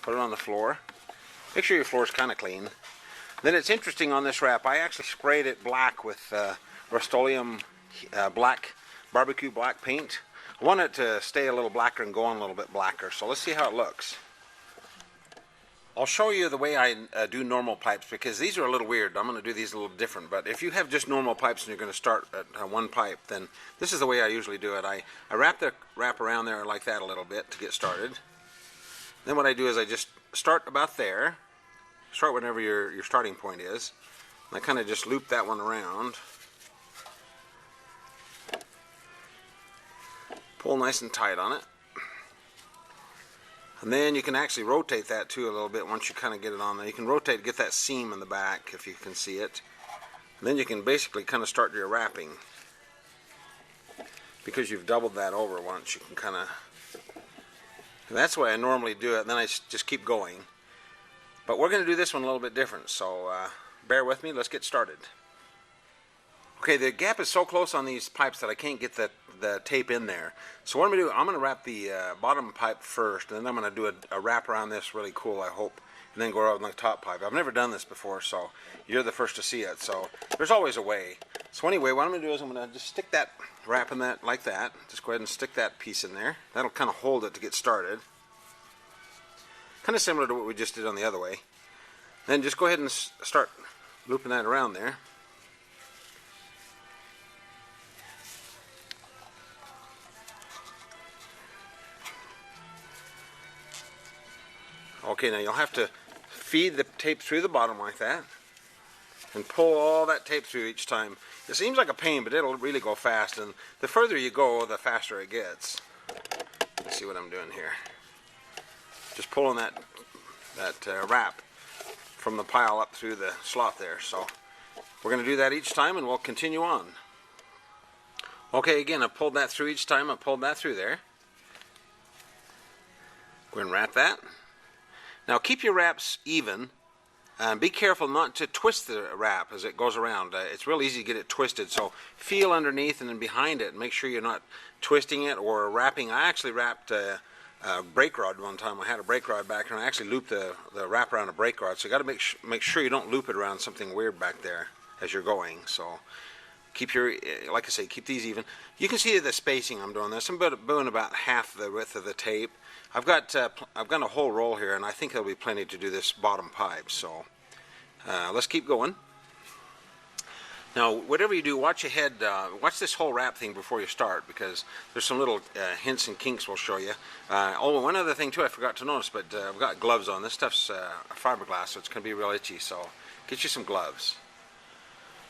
Put it on the floor. Make sure your floor is kind of clean. Then it's interesting on this wrap, I actually sprayed it black with Rust-Oleum black, barbecue black paint. I want it to stay a little blacker and go on a little bit blacker. So let's see how it looks. I'll show you the way I do normal pipes, because these are a little weird. I'm going to do these a little different. But if you have just normal pipes and you're going to start at one pipe, then this is the way I usually do it. I wrap the wrap around there like that a little bit to get started. Then what I do is I just start about there. Start whenever your starting point is. And I kind of just loop that one around. Pull nice and tight on it. And then you can actually rotate that too a little bit once you kind of get it on there. You can rotate, get that seam in the back if you can see it. And then you can basically kind of start your wrapping. Because you've doubled that over once, you can kind of... That's the way I normally do it, and then I just keep going. But we're going to do this one a little bit different, so bear with me, let's get started. Okay, the gap is so close on these pipes that I can't get the tape in there. So what I'm going to do, I'm going to wrap the bottom pipe first, and then I'm going to do a wrap around this really cool, I hope, and then go around the top pipe. I've never done this before, so you're the first to see it. So there's always a way. So anyway, what I'm going to do is I'm going to just stick that wrap in that like that. Just go ahead and stick that piece in there. That'll kind of hold it to get started. Kind of similar to what we just did on the other way. Then just go ahead and start looping that around there. Okay, now you'll have to feed the tape through the bottom like that and pull all that tape through each time. It seems like a pain, but it'll really go fast, and the further you go, the faster it gets. Let's see what I'm doing here. Just pulling that wrap from the pile up through the slot there. So we're going to do that each time, and we'll continue on. Okay, again, I pulled that through each time. I pulled that through there. Go ahead and wrap that. Now keep your wraps even. Be careful not to twist the wrap as it goes around. It's real easy to get it twisted, so feel underneath and then behind it and make sure you're not twisting it or wrapping. I actually wrapped a brake rod one time. I had a brake rod back there, and I actually looped the wrap around a brake rod, so you got to make sure you don't loop it around something weird back there as you're going. So keep your, like I say, keep these even. You can see the spacing I'm doing this. I'm doing about half the width of the tape. I've got a whole roll here, and I think there'll be plenty to do this bottom pipe. So let's keep going. Now, whatever you do, watch ahead. Watch this whole wrap thing before you start, because there's some little hints and kinks we'll show you. Oh, one other thing too, I forgot to notice, but I've got gloves on. This stuff's fiberglass, so it's going to be real itchy. So get you some gloves.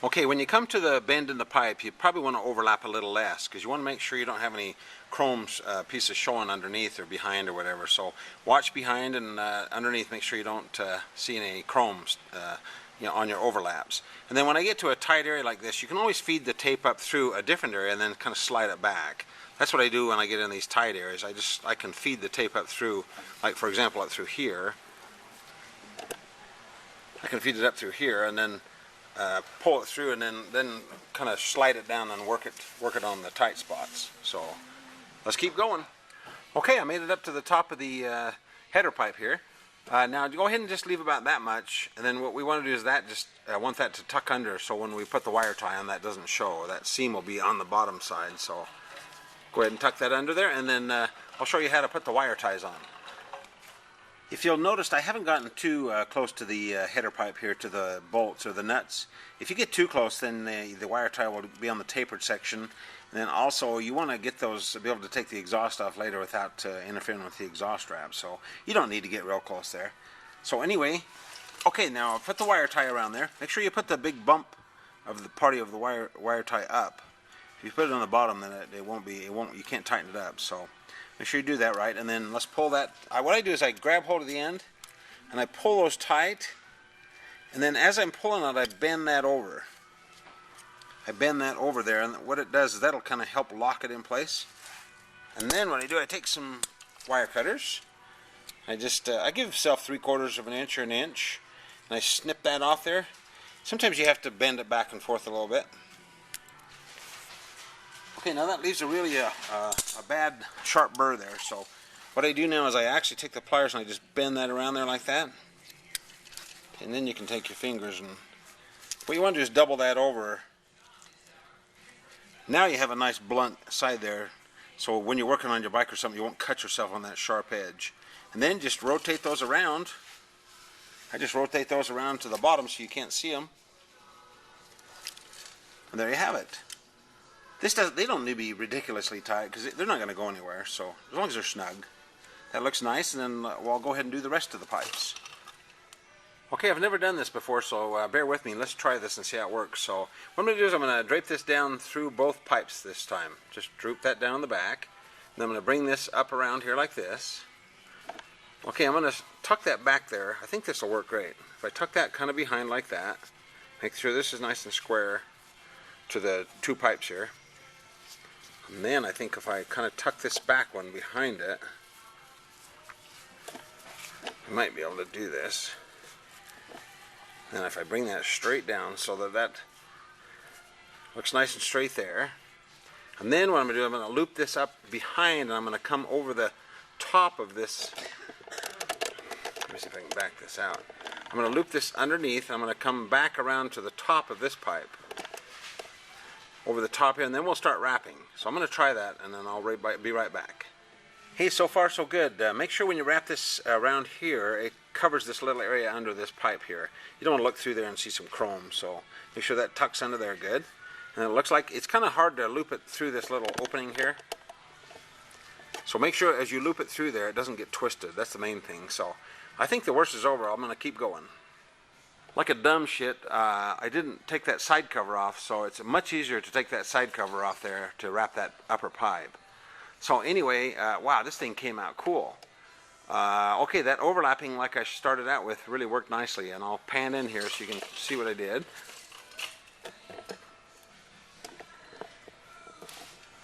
Okay, when you come to the bend in the pipe, you probably want to overlap a little less, because you want to make sure you don't have any chrome pieces showing underneath or behind or whatever. So watch behind and underneath. Make sure you don't see any chromes on your overlaps. And then when I get to a tight area like this, you can always feed the tape up through a different area and then kind of slide it back. That's what I do when I get in these tight areas. I can feed the tape up through, like for example up through here. I can feed it up through here and then pull it through, and then kind of slide it down and work it on the tight spots. So let's keep going. Okay, I made it up to the top of the header pipe here. Now go ahead and just leave about that much, and then what we want to do is I want that to tuck under, so when we put the wire tie on, that doesn't show. That seam will be on the bottom side. So go ahead and tuck that under there, and then I'll show you how to put the wire ties on. If you'll notice, I haven't gotten too close to the header pipe here, to the bolts or the nuts. If you get too close, then the wire tie will be on the tapered section. And then also, you want to get those, be able to take the exhaust off later without interfering with the exhaust wrap. So you don't need to get real close there. So anyway, okay, now put the wire tie around there. Make sure you put the big bump of the party of the wire tie up. If you put it on the bottom, then you can't tighten it up. So make sure you do that right, and then let's pull that. What I do is I grab hold of the end, and I pull those tight, and then as I'm pulling it, I bend that over. I bend that over there, and what it does is that'll kind of help lock it in place. And then what I do, I take some wire cutters. I give myself 3/4 of an inch or an inch, and I snip that off there. Sometimes you have to bend it back and forth a little bit. Okay, now that leaves a really a bad sharp burr there, so what I do now is I actually take the pliers and I just bend that around there like that. And then you can take your fingers and what you want to do is double that over. Now you have a nice blunt side there, so when you're working on your bike or something, you won't cut yourself on that sharp edge. And then just rotate those around. I just rotate those around to the bottom so you can't see them. And there you have it. They don't need to be ridiculously tight because they're not going to go anywhere, so as long as they're snug. That looks nice, and then I'll go ahead and do the rest of the pipes. Okay, I've never done this before, so bear with me. Let's try this and see how it works. So what I'm going to do is I'm going to drape this down through both pipes this time. Just droop that down the back. And I'm going to bring this up around here like this. Okay, I'm going to tuck that back there. I think this will work great. If I tuck that kind of behind like that, make sure this is nice and square to the two pipes here. And then I think if I kind of tuck this back one behind it, I might be able to do this. And if I bring that straight down so that that looks nice and straight there. And then what I'm going to do, I'm going to loop this up behind and I'm going to come over the top of this. Let me see if I can back this out. I'm going to loop this underneath. I'm going to come back around to the top of this pipe. Over the top here, and then we'll start wrapping. So I'm going to try that and then I'll be right back. Hey, so far so good. Make sure when you wrap this around here, it covers this little area under this pipe here. You don't want to look through there and see some chrome, so make sure that tucks under there good. And it looks like it's kind of hard to loop it through this little opening here. So make sure as you loop it through there, it doesn't get twisted. That's the main thing. So I think the worst is over. I'm going to keep going. Like a dumb shit, I didn't take that side cover off, so it's much easier to take that side cover off there to wrap that upper pipe. So anyway, wow, this thing came out cool. Okay, that overlapping like I started out with really worked nicely, and I'll pan in here so you can see what I did.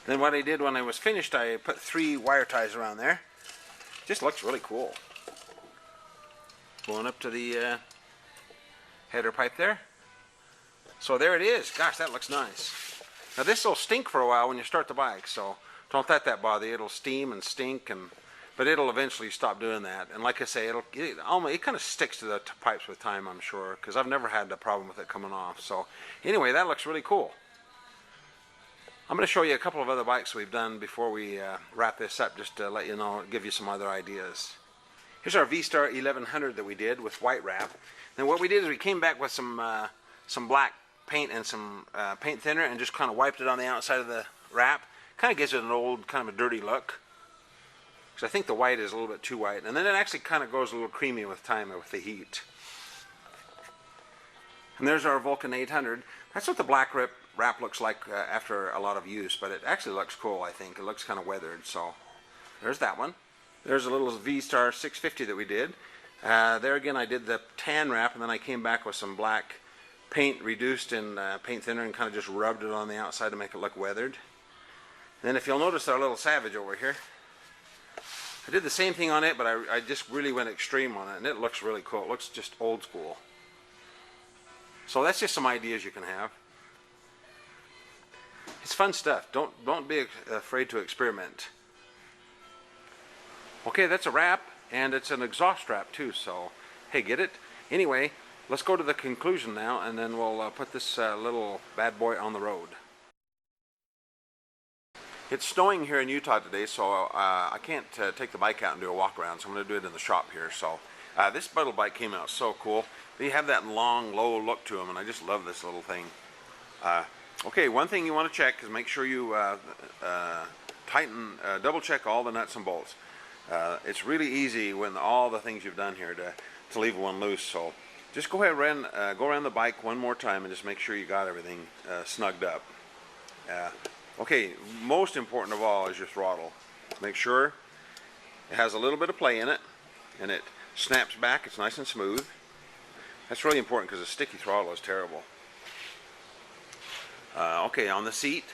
Then what I did when I was finished, I put 3 wire ties around there. Just looks really cool. Going up to the header pipe there. So there it is. Gosh, that looks nice. Now this will stink for a while when you start the bike, so don't let that bother you. It'll steam and stink, but it'll eventually stop doing that. And like I say, it kind of sticks to the pipes with time, I'm sure, because I've never had a problem with it coming off. So anyway, that looks really cool. I'm going to show you a couple of other bikes we've done before we wrap this up, just to let you know, give you some other ideas. Here's our V-Star 1100 that we did with white wrap. And what we did is we came back with some black paint and some paint thinner and just kind of wiped it on the outside of the wrap. Kind of gives it an old, kind of a dirty look. Because I think the white is a little bit too white. And then it actually kind of goes a little creamy with time with the heat. And there's our Vulcan 800. That's what the black wrap looks like after a lot of use. But it actually looks cool, I think. It looks kind of weathered. So there's that one. There's a little V-Star 650 that we did. There again, I did the tan wrap, and then I came back with some black paint reduced in paint thinner and kind of just rubbed it on the outside to make it look weathered. And then if you'll notice our little Savage over here, I did the same thing on it, but I just really went extreme on it, and it looks really cool. It looks just old school. So that's just some ideas you can have. It's fun stuff. Don't be afraid to experiment. Okay, that's a wrap, and it's an exhaust wrap too, so hey, get it? Anyway, let's go to the conclusion now, and then we'll put this little bad boy on the road. It's snowing here in Utah today, so I can't take the bike out and do a walk around, so I'm going to do it in the shop here. So this little bike came out so cool. They have that long, low look to them, and I just love this little thing. Okay, one thing you want to check is make sure you double check all the nuts and bolts. It's really easy when all the things you've done here to leave one loose, so just go ahead and go around the bike one more time and just make sure you got everything snugged up. Okay, most important of all is your throttle. Make sure it has a little bit of play in it and it snaps back, it's nice and smooth. That's really important because a sticky throttle is terrible. Okay, on the seat,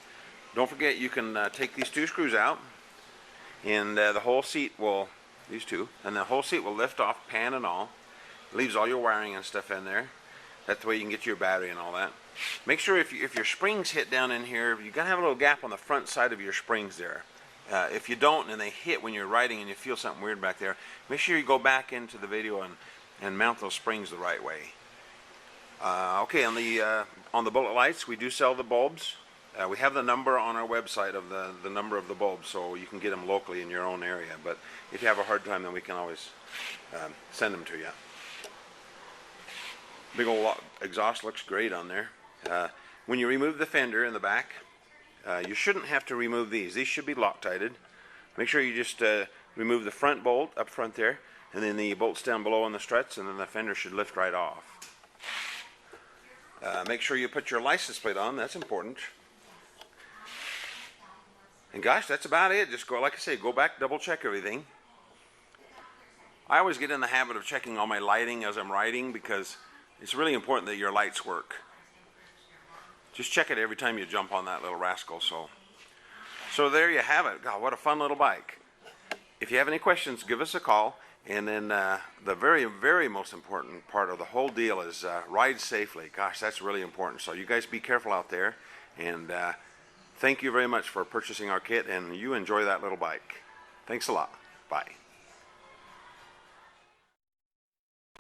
don't forget you can take these 2 screws out, and the whole seat will, these 2, and the whole seat will lift off, pan and all. It leaves all your wiring and stuff in there. That's the way you can get your battery and all that. Make sure if your springs hit down in here, you gotta have a little gap on the front side of your springs there. If you don't and they hit when you're riding and you feel something weird back there, make sure you go back into the video and mount those springs the right way. Okay, on the bullet lights, we do sell the bulbs. We have the number on our website of the number of the bulbs, so you can get them locally in your own area. But if you have a hard time, then we can always send them to you. Big old exhaust looks great on there. When you remove the fender in the back, you shouldn't have to remove these. These should be Loctited. Make sure you just remove the front bolt up front there, and then the bolts down below on the struts, and then the fender should lift right off. Make sure you put your license plate on. That's important. And gosh, that's about it. Just go, like I say, go back, double check everything. I always get in the habit of checking all my lighting as I'm riding, because it's really important that your lights work. Just check it every time you jump on that little rascal. So there you have it. God, what a fun little bike. If you have any questions, give us a call. And then the very, very most important part of the whole deal is ride safely. Gosh, that's really important. So you guys be careful out there. And thank you very much for purchasing our kit, and you enjoy that little bike. Thanks a lot. Bye.